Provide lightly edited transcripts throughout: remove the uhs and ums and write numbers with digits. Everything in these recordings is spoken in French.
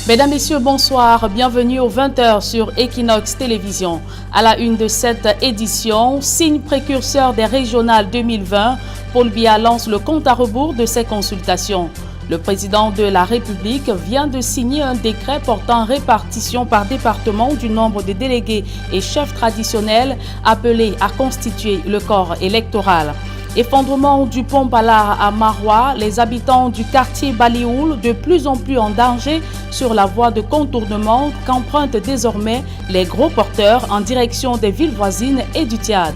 Mesdames, Messieurs, bonsoir. Bienvenue aux 20h sur Equinox Télévision. À la une de cette édition, signe précurseur des régionales 2020, Paul Biya lance le compte à rebours de ses consultations. Le président de la République vient de signer un décret portant répartition par département du nombre de délégués et chefs traditionnels appelés à constituer le corps électoral. Effondrement du pont Palar à Maroua, les habitants du quartier Balioul de plus en plus en danger sur la voie de contournement qu'empruntent désormais les gros porteurs en direction des villes voisines et du Tchad.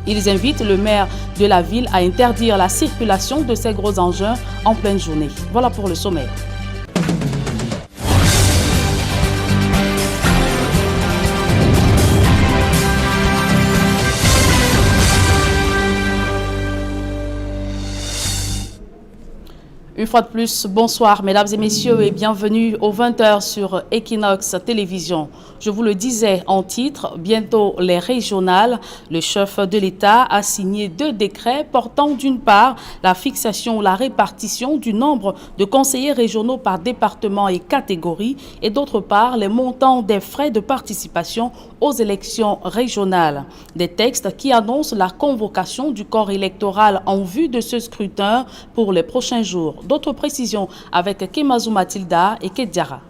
Ils invitent le maire de la ville à interdire la circulation de ces gros engins en pleine journée. Voilà pour le sommaire. Une fois de plus, bonsoir mesdames et messieurs et bienvenue aux 20h sur Equinox Télévision. Je vous le disais en titre, bientôt les régionales. Le chef de l'État a signé 2 décrets portant d'une part la fixation ou la répartition du nombre de conseillers régionaux par département et catégorie et d'autre part les montants des frais de participation aux élections régionales. Des textes qui annoncent la convocation du corps électoral en vue de ce scrutin pour les prochains jours. D'autres précisions avec Kemazou Matilda et Kedjara.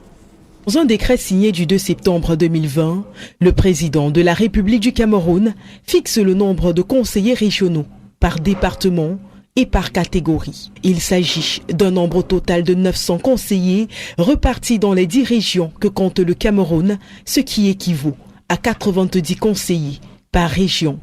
Dans un décret signé du 2 septembre 2020, le président de la République du Cameroun fixe le nombre de conseillers régionaux par département et par catégorie. Il s'agit d'un nombre total de 900 conseillers repartis dans les 10 régions que compte le Cameroun, ce qui équivaut à 90 conseillers par région.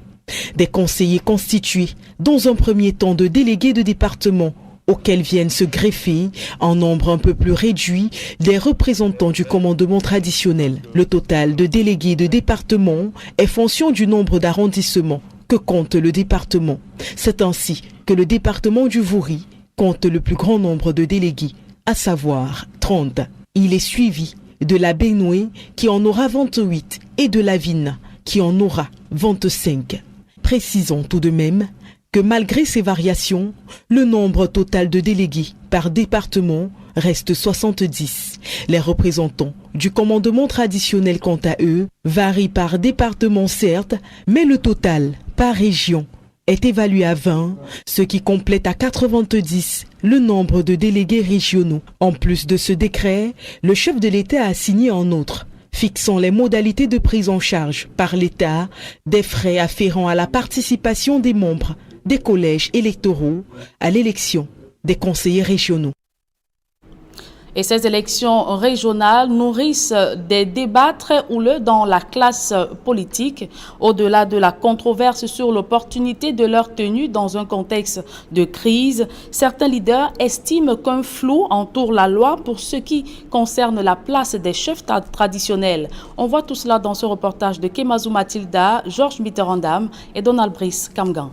Des conseillers constitués dans un premier temps de délégués de département auxquels viennent se greffer, en nombre un peu plus réduit, des représentants du commandement traditionnel. Le total de délégués de département est fonction du nombre d'arrondissements que compte le département. C'est ainsi que le département du Vouri compte le plus grand nombre de délégués, à savoir 30. Il est suivi de la Benoué qui en aura 28 et de la Vina qui en aura 25. Précisons tout de même que malgré ces variations, le nombre total de délégués par département reste 70. Les représentants du commandement traditionnel, quant à eux, varient par département certes, mais le total par région est évalué à 20, ce qui complète à 90 le nombre de délégués régionaux. En plus de ce décret, le chef de l'État a signé en outre fixant les modalités de prise en charge par l'État des frais afférents à la participation des membres des collèges électoraux à l'élection des conseillers régionaux. Et ces élections régionales nourrissent des débats très houleux dans la classe politique. Au-delà de la controverse sur l'opportunité de leur tenue dans un contexte de crise, certains leaders estiment qu'un flou entoure la loi pour ce qui concerne la place des chefs traditionnels. On voit tout cela dans ce reportage de Kemazou Matilda, Georges Mitterrandam et Donald Brice Kamgan.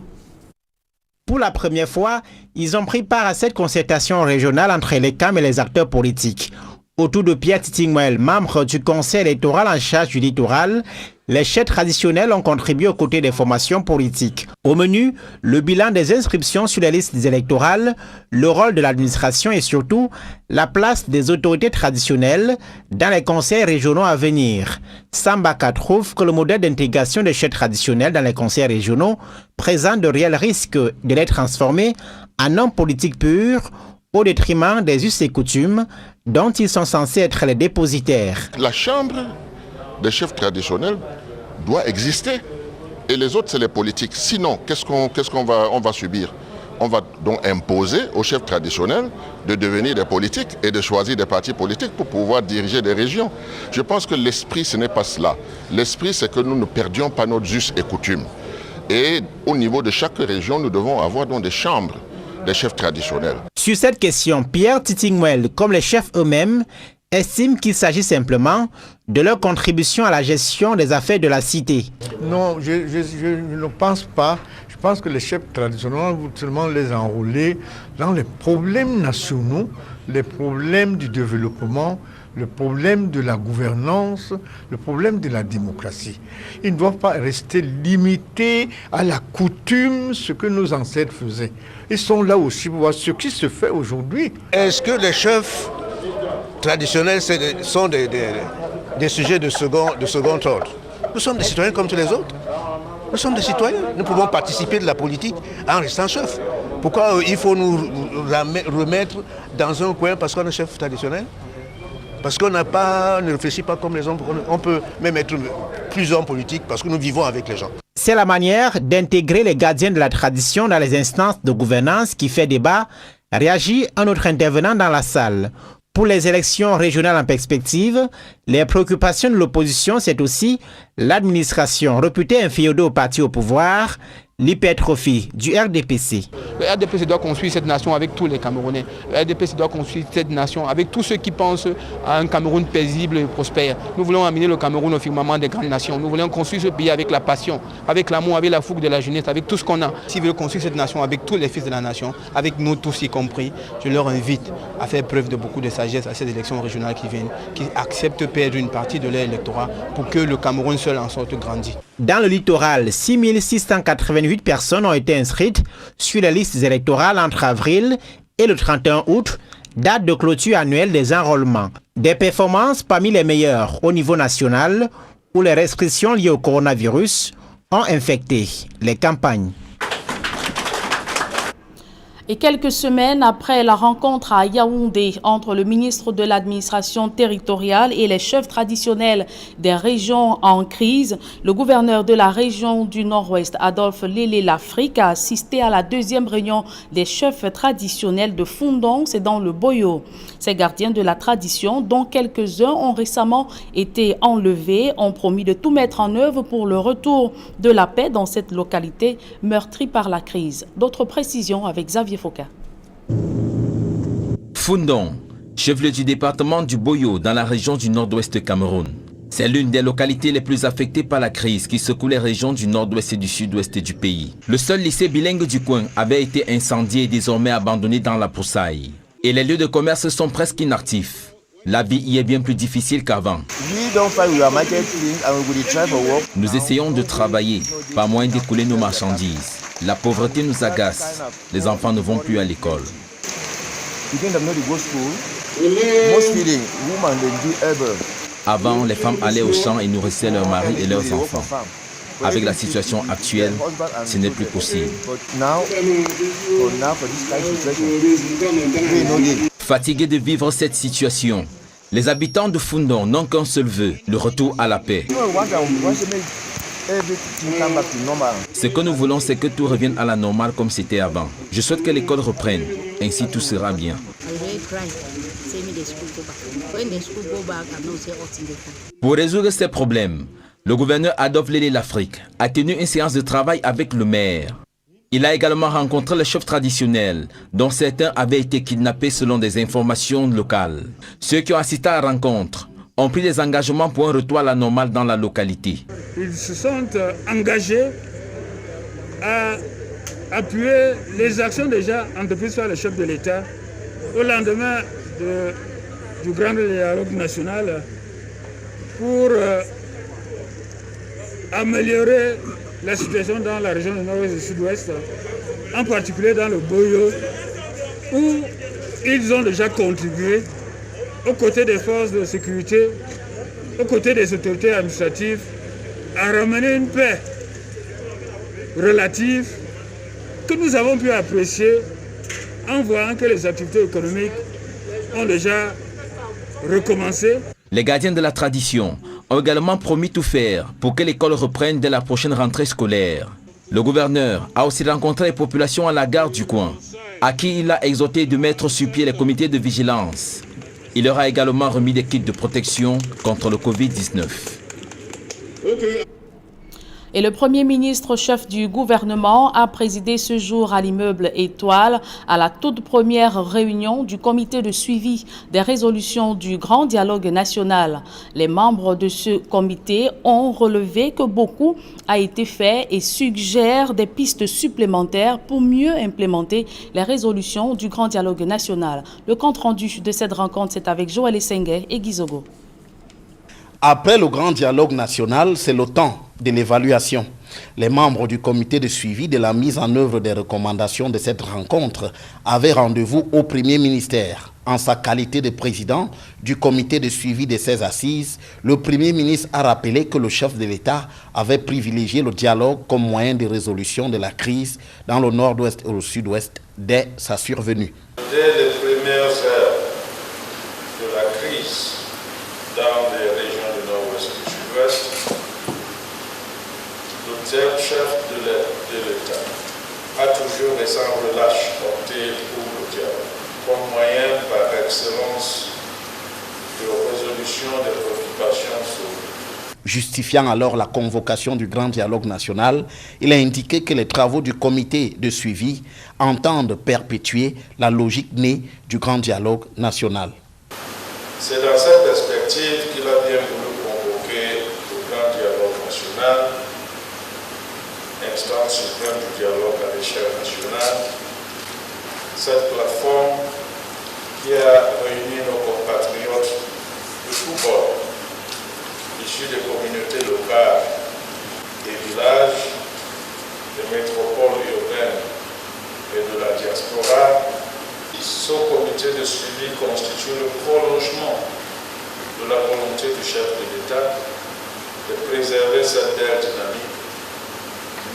Pour la première fois, ils ont pris part à cette concertation régionale entre les CAM et les acteurs politiques. Autour de Pierre Titingwell, membre du conseil électoral en charge du littoral, les chefs traditionnels ont contribué aux côtés des formations politiques. Au menu, le bilan des inscriptions sur les listes électorales, le rôle de l'administration et surtout la place des autorités traditionnelles dans les conseils régionaux à venir. Sambaka trouve que le modèle d'intégration des chefs traditionnels dans les conseils régionaux présente de réels risques de les transformer en hommes politiques purs au détriment des us et coutumes dont ils sont censés être les dépositaires. La chambre des chefs traditionnels doit exister et les autres c'est les politiques. Sinon, qu'est-ce qu'on va subir? On va donc imposer aux chefs traditionnels de devenir des politiques et de choisir des partis politiques pour pouvoir diriger des régions. Je pense que l'esprit ce n'est pas cela. L'esprit c'est que nous ne perdions pas nos us et coutumes. Et au niveau de chaque région, nous devons avoir donc des chambres des chefs traditionnels. Sur cette question, Pierre Titingwell, comme les chefs eux-mêmes, estiment qu'il s'agit simplement de leur contribution à la gestion des affaires de la cité. Non, je ne pense pas. Je pense que les chefs traditionnels vont seulement les enrôler dans les problèmes nationaux, les problèmes du développement, le problème de la gouvernance, le problème de la démocratie. Ils ne doivent pas rester limités à la coutume, ce que nos ancêtres faisaient. Ils sont là aussi pour voir ce qui se fait aujourd'hui. Est-ce que les chefs traditionnels sont des sujets de second ordre. Nous sommes des citoyens comme tous les autres. Nous sommes des citoyens. Nous pouvons participer de la politique en restant chef. Pourquoi il faut nous remettre dans un coin parce qu'on est chef traditionnel? Parce qu'on ne réfléchit pas comme les hommes. On peut même être plus homme politique parce que nous vivons avec les gens. C'est la manière d'intégrer les gardiens de la tradition dans les instances de gouvernance qui fait débat, réagit un autre intervenant dans la salle. Pour les élections régionales en perspective, les préoccupations de l'opposition, c'est aussi l'administration réputée inféodée au parti au pouvoir, l'hypertrophie du RDPC. Le RDPC doit construire cette nation avec tous les Camerounais. Le RDPC doit construire cette nation avec tous ceux qui pensent à un Cameroun paisible et prospère. Nous voulons amener le Cameroun au firmament des grandes nations. Nous voulons construire ce pays avec la passion, avec l'amour, avec la fougue de la jeunesse, avec tout ce qu'on a. S'ils veulent construire cette nation avec tous les fils de la nation, avec nous tous y compris, je leur invite à faire preuve de beaucoup de sagesse à ces élections régionales qui viennent, qui acceptent de perdre une partie de leur électorat pour que le Cameroun seul en sorte grandit. Dans le littoral, 6688 personnes ont été inscrites sur les listes électorales entre avril et le 31 août, date de clôture annuelle des enrôlements. Des performances parmi les meilleures au niveau national où les restrictions liées au coronavirus ont infecté les campagnes. Et quelques semaines après la rencontre à Yaoundé entre le ministre de l'administration territoriale et les chefs traditionnels des régions en crise, le gouverneur de la région du Nord-Ouest, Adolphe Lélé Lafrique, a assisté à la deuxième réunion des chefs traditionnels de Fundong, c'est dans le Boyo. Ces gardiens de la tradition, dont quelques-uns ont récemment été enlevés, ont promis de tout mettre en œuvre pour le retour de la paix dans cette localité meurtrie par la crise. D'autres précisions avec Xavier Foucault. Fundong, chef-lieu du département du Boyo dans la région du nord-ouest Cameroun. C'est l'une des localités les plus affectées par la crise qui secoue les régions du nord-ouest et du sud-ouest du pays. Le seul lycée bilingue du coin avait été incendié et désormais abandonné dans la broussaille. Et les lieux de commerce sont presque inactifs. La vie y est bien plus difficile qu'avant. Nous essayons de travailler, pas moins d'écouler nos marchandises. La pauvreté nous agace. Les enfants ne vont plus à l'école. Avant, les femmes allaient au champ et nourrissaient leurs maris et leurs enfants. Avec la situation actuelle, ce n'est plus possible. Fatigués de vivre cette situation, les habitants de Fundong n'ont qu'un seul vœu, le retour à la paix. Ce que nous voulons, c'est que tout revienne à la normale comme c'était avant. Je souhaite que l'école reprenne, ainsi tout sera bien. Pour résoudre ces problèmes, le gouverneur Adolphe Lélé Lafrique a tenu une séance de travail avec le maire. Il a également rencontré les chefs traditionnels, dont certains avaient été kidnappés selon des informations locales. Ceux qui ont assisté à la rencontre ont pris des engagements pour un retour à la normale dans la localité. Ils se sont engagés à appuyer les actions déjà entreprises par le chef de l'État au lendemain du grand dialogue national pour améliorer la situation dans la région du Nord-Ouest et du Sud-Ouest, en particulier dans le Boyo, où ils ont déjà contribué aux côtés des forces de sécurité, aux côtés des autorités administratives, à ramener une paix relative que nous avons pu apprécier en voyant que les activités économiques ont déjà recommencé. Les gardiens de la tradition ont également promis tout faire pour que l'école reprenne dès la prochaine rentrée scolaire. Le gouverneur a aussi rencontré les populations à la gare du coin, à qui il a exhorté de mettre sur pied les comités de vigilance. Il leur a également remis des kits de protection contre le Covid-19. Et le Premier ministre chef du gouvernement a présidé ce jour à l'immeuble Étoile à la toute première réunion du comité de suivi des résolutions du Grand Dialogue national. Les membres de ce comité ont relevé que beaucoup a été fait et suggèrent des pistes supplémentaires pour mieux implémenter les résolutions du Grand Dialogue national. Le compte-rendu de cette rencontre, c'est avec Joël Essengue et Guizogo. Après le Grand Dialogue national, c'est le temps de l'évaluation. Les membres du comité de suivi de la mise en œuvre des recommandations de cette rencontre avaient rendez-vous au Premier ministère. En sa qualité de président du comité de suivi de ces assises, le Premier ministre a rappelé que le chef de l'État avait privilégié le dialogue comme moyen de résolution de la crise dans le nord-ouest et le sud-ouest dès sa survenue. Dès les premières heures de la crise dans les régions du nord-ouest et du sud-ouest, le chef de l'État a toujours et sans relâche opté pour le dialogue comme moyen par excellence de résolution des préoccupations soulevées. Justifiant alors la convocation du grand dialogue national, il a indiqué que les travaux du comité de suivi entendent perpétuer la logique née du grand dialogue national. C'est dans cette perspective qu'il a bien voulu convoquer le grand dialogue national, instance suprême du dialogue à l'échelle nationale. Cette plateforme qui a réuni nos compatriotes de tous bords, issus des communautés locales, des villages, des métropoles urbaines et de la diaspora. Ce comité de suivi constitue le prolongement de la volonté du chef de l'État de préserver cette belle dynamique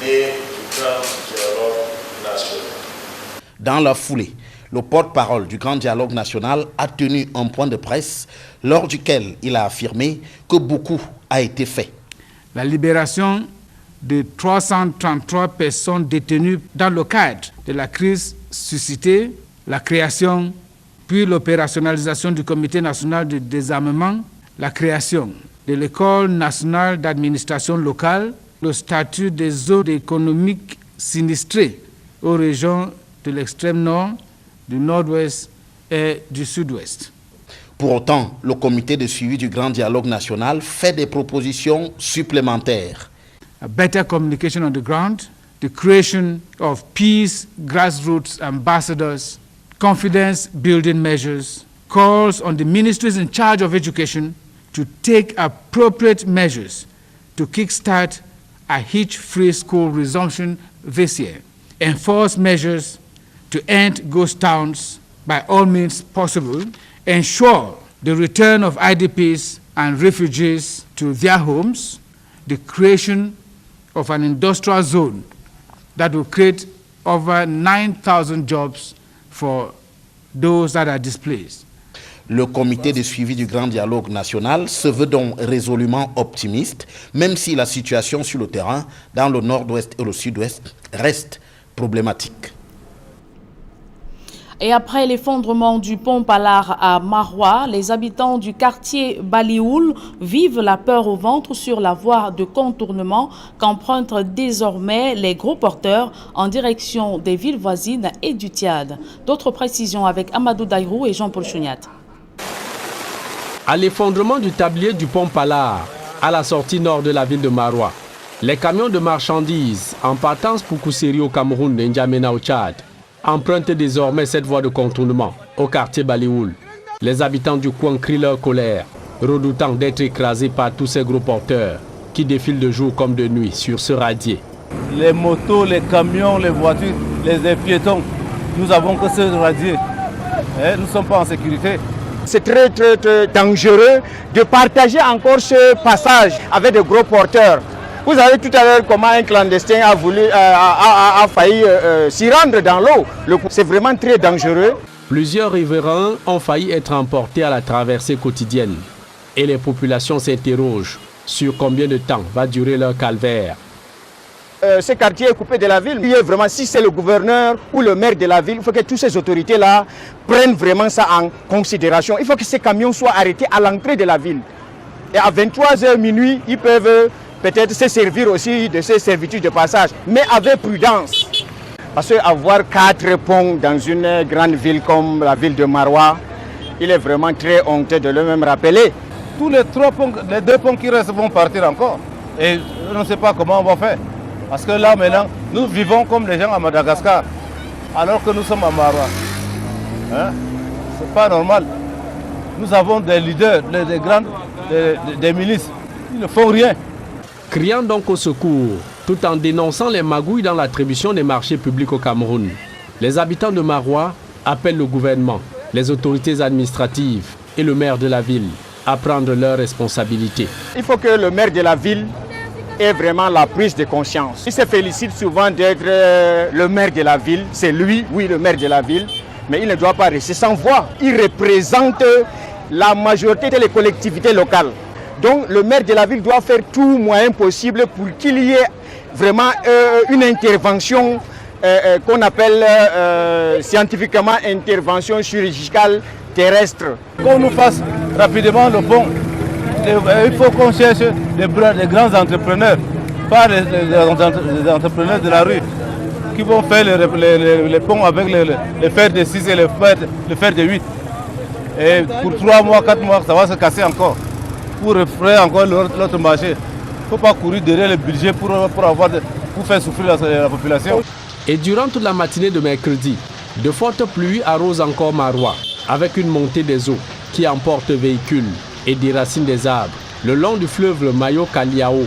née du grand dialogue national. Dans la foulée, le porte-parole du grand dialogue national a tenu un point de presse lors duquel il a affirmé que beaucoup a été fait. La libération de 333 personnes détenues dans le cadre de la crise suscitée, la création puis l'opérationnalisation du Comité national de désarmement, la création de l'École nationale d'administration locale, le statut des zones économiques sinistrées aux régions de l'extrême nord, du nord-ouest et du sud-ouest. Pour autant, le comité de suivi du grand dialogue national fait des propositions supplémentaires. A better communication on the ground, the creation of peace grassroots ambassadors, confidence building measures, calls on the ministries in charge of education to take appropriate measures to kickstart a hitch-free school resumption this year, enforce measures to end ghost towns by all means possible, ensure the return of IDPs and refugees to their homes, the creation of an industrial zone that will create over 9,000 jobs for those that are displaced. Le comité de suivi du grand dialogue national se veut donc résolument optimiste, même si la situation sur le terrain, dans le nord-ouest et le sud-ouest, reste problématique. Et après l'effondrement du pont Palar à Maroua, les habitants du quartier Balioul vivent la peur au ventre sur la voie de contournement qu'empruntent désormais les gros porteurs en direction des villes voisines et du Tchad. D'autres précisions avec Amadou Daïrou et Jean-Paul Chouniat. À l'effondrement du tablier du pont Palar, à la sortie nord de la ville de Maroua, les camions de marchandises en partance pour Kousséri au Cameroun et N'Djamena au Tchad empruntent désormais cette voie de contournement au quartier Balioul. Les habitants du coin crient leur colère, redoutant d'être écrasés par tous ces gros porteurs qui défilent de jour comme de nuit sur ce radier. Les motos, les camions, les voitures, les piétons, nous avons que ce radier. Nous ne sommes pas en sécurité. C'est très dangereux de partager encore ce passage avec de gros porteurs. Vous avez tout à l'heure comment un clandestin a failli s'y rendre dans l'eau. C'est vraiment très dangereux. Plusieurs riverains ont failli être emportés à la traversée quotidienne. Et les populations s'interrogent sur combien de temps va durer leur calvaire. Ce quartier est coupé de la ville. Vraiment, si c'est le gouverneur ou le maire de la ville, il faut que toutes ces autorités-là prennent vraiment ça en considération. Il faut que ces camions soient arrêtés à l'entrée de la ville. Et à 23h minuit, ils peuvent peut-être se servir aussi de ces servitudes de passage, mais avec prudence. Parce qu'avoir 4 ponts dans une grande ville comme la ville de Maroua, il est vraiment très honteux de le même rappeler. Tous les 3 ponts, les 2 ponts qui restent vont partir encore. Et je ne sais pas comment on va faire. Parce que là maintenant, nous vivons comme les gens à Madagascar, alors que nous sommes à Maroua. C'est pas normal. Nous avons des leaders, des ministres, ils ne font rien. Criant donc au secours, tout en dénonçant les magouilles dans l'attribution des marchés publics au Cameroun. Les habitants de Maroua appellent le gouvernement, les autorités administratives et le maire de la ville à prendre leurs responsabilités. Il faut que le maire de la ville ait vraiment la prise de conscience. Il se félicite souvent d'être le maire de la ville. C'est lui, oui, le maire de la ville, mais il ne doit pas rester sans voix. Il représente la majorité des collectivités locales. Donc le maire de la ville doit faire tout moyen possible pour qu'il y ait vraiment une intervention qu'on appelle scientifiquement intervention chirurgicale terrestre. Qu'on nous fasse rapidement le pont. Il faut qu'on cherche des grands entrepreneurs, pas les entrepreneurs de la rue, qui vont faire les ponts avec les fers de 6 et les fers de 8. Et pour 3 mois, 4 mois, ça va se casser encore. Pour refaire encore l'autre marché. Il ne faut pas courir derrière le budget pour faire souffrir la population. Et durant toute la matinée de mercredi, de fortes pluies arrosent encore Maroua, avec une montée des eaux qui emporte véhicules et déracine des arbres le long du fleuve le Mayo Kaliao.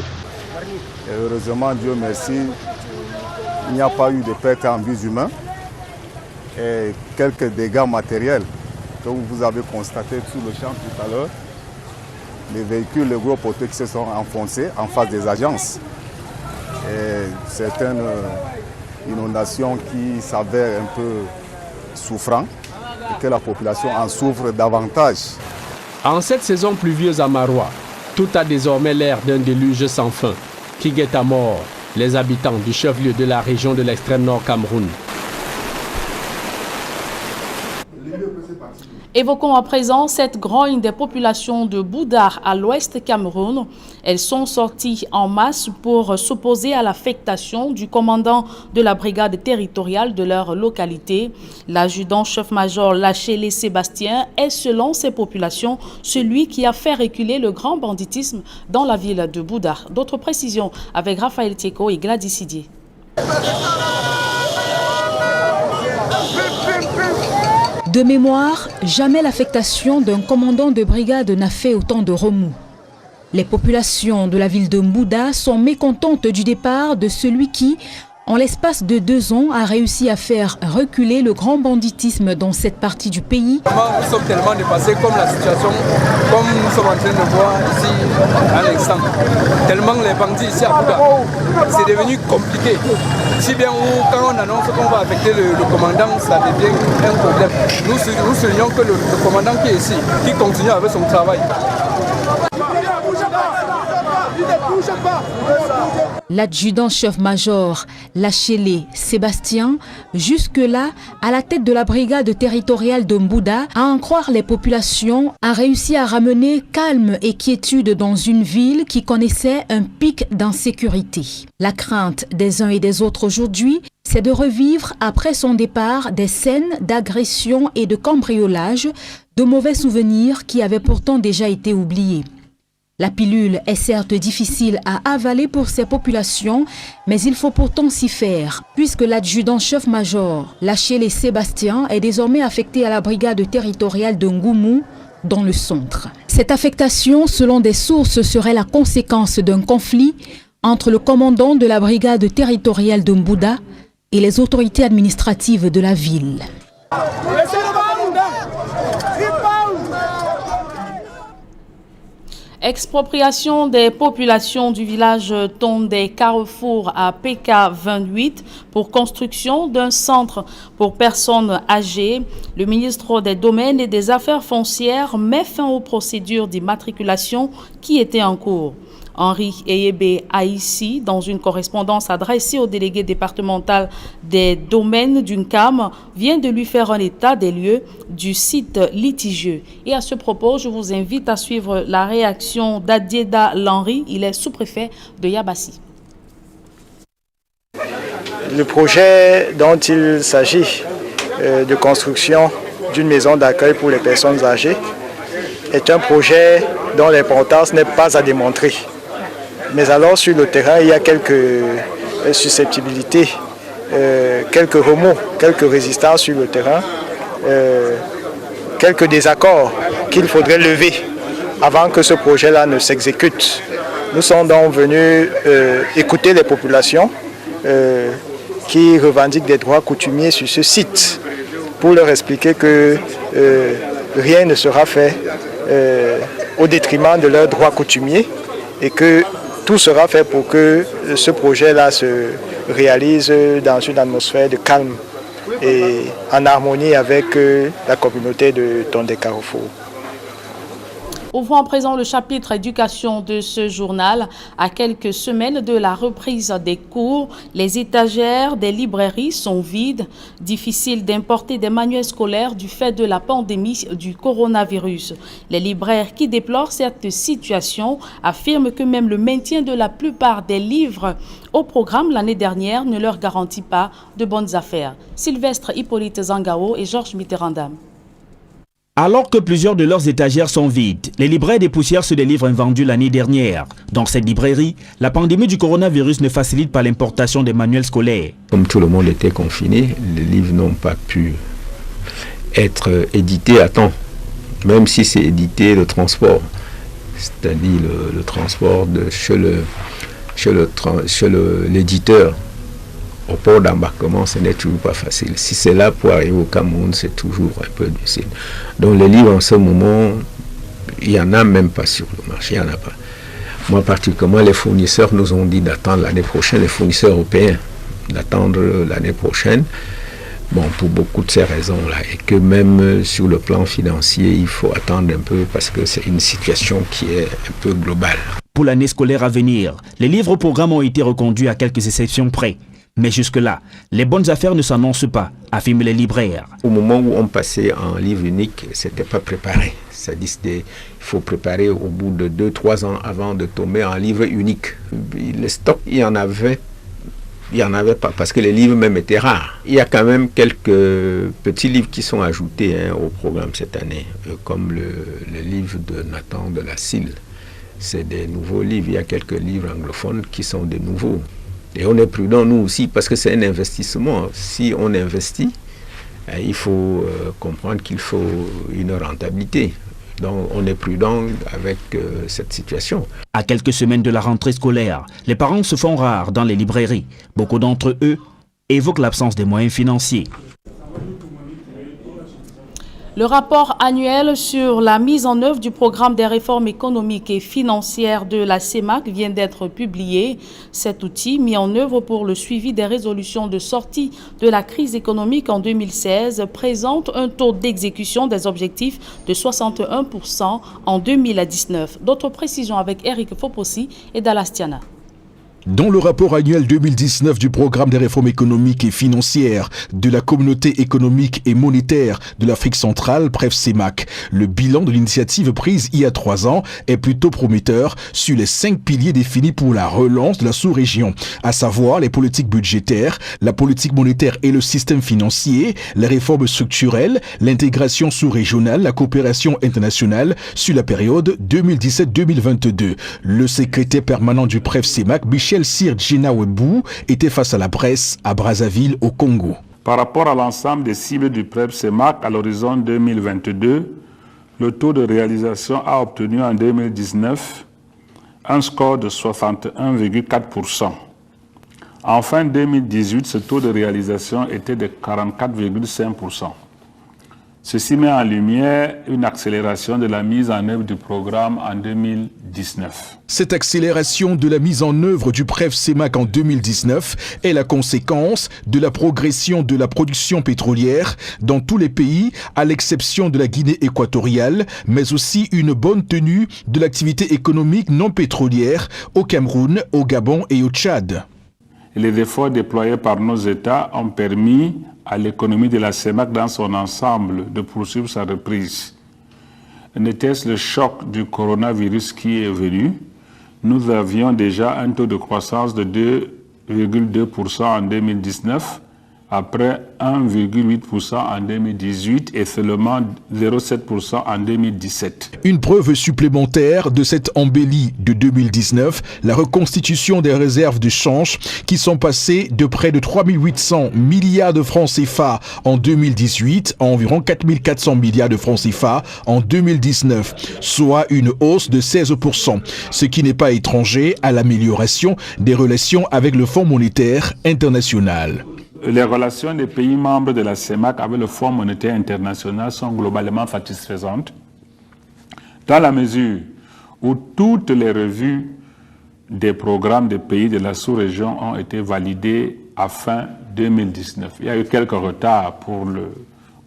Heureusement, Dieu merci, il n'y a pas eu de pertes en vies humains et quelques dégâts matériels que vous avez constatés sur le champ tout à l'heure. Les véhicules, les gros poteaux qui se sont enfoncés en face des agences. Et c'est une inondation qui s'avère un peu souffrant et que la population en souffre davantage. En cette saison pluvieuse à Maroua, tout a désormais l'air d'un déluge sans fin qui guette à mort les habitants du chef-lieu de la région de l'extrême nord Cameroun. Évoquons à présent cette grogne des populations de Boudar à l'ouest Cameroun. Elles sont sorties en masse pour s'opposer à l'affectation du commandant de la brigade territoriale de leur localité. L'adjudant-chef-major Lachélé Sébastien est, selon ces populations, celui qui a fait reculer le grand banditisme dans la ville de Boudar. D'autres précisions avec Raphaël Tieko et Gladys Sidier. De mémoire, jamais l'affectation d'un commandant de brigade n'a fait autant de remous. Les populations de la ville de Mbouda sont mécontentes du départ de celui qui, en l'espace de 2 ans, a réussi à faire reculer le grand banditisme dans cette partie du pays. Nous sommes tellement dépassés comme la situation, comme nous sommes en train de voir ici à l'instant. Tellement les bandits ici à Bouda, c'est devenu compliqué. Si bien où, quand on annonce qu'on va affecter le commandant, ça devient un problème. Nous soulignons que le commandant qui est ici, qui continue avec son travail. L'adjudant-chef-major Lachélé Sébastien, jusque-là à la tête de la brigade territoriale de Mbouda, à en croire les populations, a réussi à ramener calme et quiétude dans une ville qui connaissait un pic d'insécurité. La crainte des uns et des autres aujourd'hui, c'est de revivre après son départ des scènes d'agression et de cambriolage, de mauvais souvenirs qui avaient pourtant déjà été oubliés. La pilule est certes difficile à avaler pour ces populations, mais il faut pourtant s'y faire, puisque l'adjudant-chef-major Lachélé Sébastien est désormais affecté à la brigade territoriale de Ngoumou, dans le centre. Cette affectation, selon des sources, serait la conséquence d'un conflit entre le commandant de la brigade territoriale de Mbouda et les autorités administratives de la ville. Expropriation des populations du village Tondé Carrefour à PK 28 pour construction d'un centre pour personnes âgées. Le ministre des Domaines et des Affaires foncières met fin aux procédures d'immatriculation qui étaient en cours. Henri Eyebe Aïssi, dans une correspondance adressée au délégué départemental des domaines d'UNCAM, vient de lui faire un état des lieux du site litigieux. Et à ce propos, je vous invite à suivre la réaction d'Adieda Lanry, il est sous-préfet de Yabassi. Le projet dont il s'agit de construction d'une maison d'accueil pour les personnes âgées est un projet dont l'importance n'est pas à démontrer. Mais alors sur le terrain, il y a quelques susceptibilités, quelques remous, quelques résistances sur le terrain, quelques désaccords qu'il faudrait lever avant que ce projet-là ne s'exécute. Nous sommes donc venus écouter les populations qui revendiquent des droits coutumiers sur ce site pour leur expliquer que rien ne sera fait au détriment de leurs droits coutumiers et que tout sera fait pour que ce projet-là se réalise dans une atmosphère de calme et en harmonie avec la communauté de Tondé-Carrefour. Ouvrons à présent le chapitre éducation de ce journal. À quelques semaines de la reprise des cours, les étagères des librairies sont vides. Difficile d'importer des manuels scolaires du fait de la pandémie du coronavirus. Les libraires qui déplorent cette situation affirment que même le maintien de la plupart des livres au programme l'année dernière ne leur garantit pas de bonnes affaires. Sylvestre Hippolyte Zangao et Georges Mitterrandam. Alors que plusieurs de leurs étagères sont vides, les libraires dépoussièrent ceux des livres invendus l'année dernière. Dans cette librairie, la pandémie du coronavirus ne facilite pas l'importation des manuels scolaires. Comme tout le monde était confiné, les livres n'ont pas pu être édités à temps, même si c'est édité le transport, c'est-à-dire le transport chez l'éditeur. Au port d'embarquement, ce n'est toujours pas facile. Si c'est là pour arriver au Cameroun, c'est toujours un peu difficile. Donc les livres en ce moment, il n'y en a même pas sur le marché, il n'y en a pas. Moi particulièrement, les fournisseurs nous ont dit d'attendre l'année prochaine, les fournisseurs européens, d'attendre l'année prochaine. Bon, pour beaucoup de ces raisons-là. Et que même sur le plan financier, il faut attendre un peu parce que c'est une situation qui est un peu globale. Pour l'année scolaire à venir, les livres au programme ont été reconduits à quelques exceptions près. Mais jusque-là, les bonnes affaires ne s'annoncent pas, affirment les libraires. Au moment où on passait en livre unique, ce n'était pas préparé. C'est-à-dire qu'il faut préparer au bout de 2-3 ans avant de tomber en livre unique. Les stocks, il y en avait pas parce que les livres même étaient rares. Il y a quand même quelques petits livres qui sont ajoutés au programme cette année, comme le livre de Nathan de la Sille. C'est des nouveaux livres. Il y a quelques livres anglophones qui sont des nouveaux. Et on est prudent, nous aussi, parce que c'est un investissement. Si on investit, il faut comprendre qu'il faut une rentabilité. Donc on est prudent avec cette situation. À quelques semaines de la rentrée scolaire, les parents se font rares dans les librairies. Beaucoup d'entre eux évoquent l'absence des moyens financiers. Le rapport annuel sur la mise en œuvre du programme des réformes économiques et financières de la CEMAC vient d'être publié. Cet outil, mis en œuvre pour le suivi des résolutions de sortie de la crise économique en 2016, présente un taux d'exécution des objectifs de 61% en 2019. D'autres précisions avec Eric Fopossi et Dalastiana. Dans le rapport annuel 2019 du programme des réformes économiques et financières de la Communauté économique et monétaire de l'Afrique centrale, bref CEMAC, le bilan de l'initiative prise il y a 3 ans est plutôt prometteur sur les 5 piliers définis pour la relance de la sous-région, à savoir les politiques budgétaires, la politique monétaire et le système financier, les réformes structurelles, l'intégration sous-régionale, la coopération internationale sur la période 2017-2022. Le secrétaire permanent du bref CEMAC, Michel Sir Gina Webou, était face à la presse à Brazzaville au Congo. Par rapport à l'ensemble des cibles du PREP CEMAC à l'horizon 2022, le taux de réalisation a obtenu en 2019 un score de 61,4%. En fin 2018, ce taux de réalisation était de 44,5%. Ceci met en lumière une accélération de la mise en œuvre du programme en 2019. Cette accélération de la mise en œuvre du PREF CEMAC en 2019 est la conséquence de la progression de la production pétrolière dans tous les pays, à l'exception de la Guinée équatoriale, mais aussi une bonne tenue de l'activité économique non pétrolière au Cameroun, au Gabon et au Tchad. Les efforts déployés par nos États ont permis à l'économie de la CEMAC dans son ensemble de poursuivre sa reprise. N'était-ce le choc du coronavirus qui est venu? Nous avions déjà un taux de croissance de 2,2% en 2019, après 1,8% en 2018 et seulement 0,7% en 2017. Une preuve supplémentaire de cette embellie de 2019, la reconstitution des réserves de change qui sont passées de près de 3 800 milliards de francs CFA en 2018 à environ 4 400 milliards de francs CFA en 2019, soit une hausse de 16%, ce qui n'est pas étranger à l'amélioration des relations avec le Fonds monétaire international. Les relations des pays membres de la CEMAC avec le Fonds monétaire international sont globalement satisfaisantes, dans la mesure où toutes les revues des programmes des pays de la sous-région ont été validées à fin 2019. Il y a eu quelques retards pour le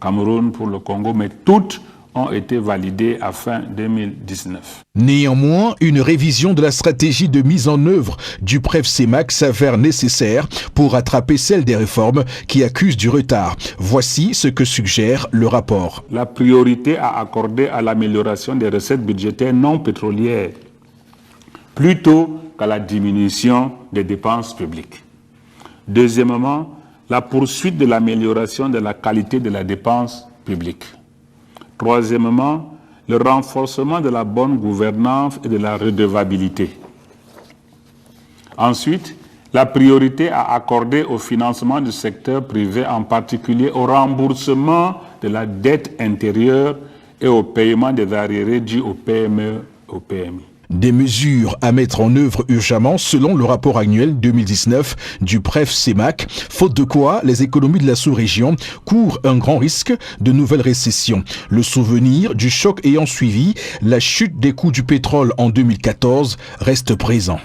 Cameroun, pour le Congo, mais toutes ont été validées à fin 2019. Néanmoins, une révision de la stratégie de mise en œuvre du PREF-CEMAC s'avère nécessaire pour rattraper celle des réformes qui accusent du retard. Voici ce que suggère le rapport. La priorité à accorder à l'amélioration des recettes budgétaires non pétrolières plutôt qu'à la diminution des dépenses publiques. Deuxièmement, la poursuite de l'amélioration de la qualité de la dépense publique. Troisièmement, le renforcement de la bonne gouvernance et de la redevabilité. Ensuite, la priorité à accorder au financement du secteur privé, en particulier au remboursement de la dette intérieure et au paiement des arriérés dus aux PME et aux PMI. Des mesures à mettre en œuvre urgemment selon le rapport annuel 2019 du PREF-CEMAC, faute de quoi les économies de la sous-région courent un grand risque de nouvelles récessions. Le souvenir du choc ayant suivi la chute des coûts du pétrole en 2014 reste présent.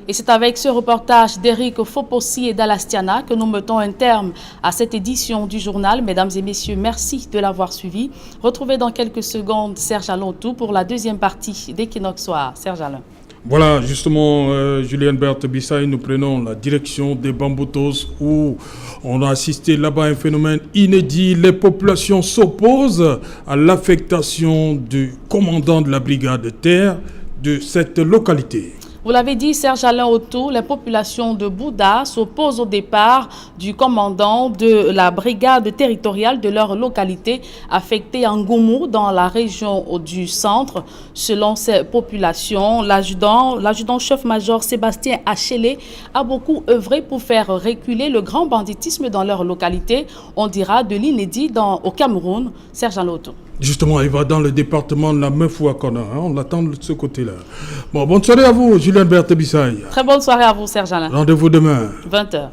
Et c'est avec ce reportage d'Éric Fopossi et d'Alastiana que nous mettons un terme à cette édition du journal. Mesdames et messieurs, merci de l'avoir suivi. Retrouvez dans quelques secondes Serge Alontou pour la deuxième partie d'Equinox Soir. Serge Alain. Voilà, justement, Julien Berthe Bissaï, nous prenons la direction des Bamboutos où on a assisté là-bas à un phénomène inédit. Les populations s'opposent à l'affectation du commandant de la brigade de terre de cette localité. Vous l'avez dit, Serge Alain Otto, les populations de Bouddha s'opposent au départ du commandant de la brigade territoriale de leur localité affectée en Goumou dans la région du centre. Selon ces populations, l'adjudant-chef-major Sébastien Achélé a beaucoup œuvré pour faire reculer le grand banditisme dans leur localité. On dira de l'inédit au Cameroun. Serge Alain Otto. Justement, il va dans le département de la Meufouakona. On l'attend de ce côté-là. Bon, bonne soirée à vous, Julien Berthe Bissaï. Très bonne soirée à vous, Serge Alain. Rendez-vous demain. 20h.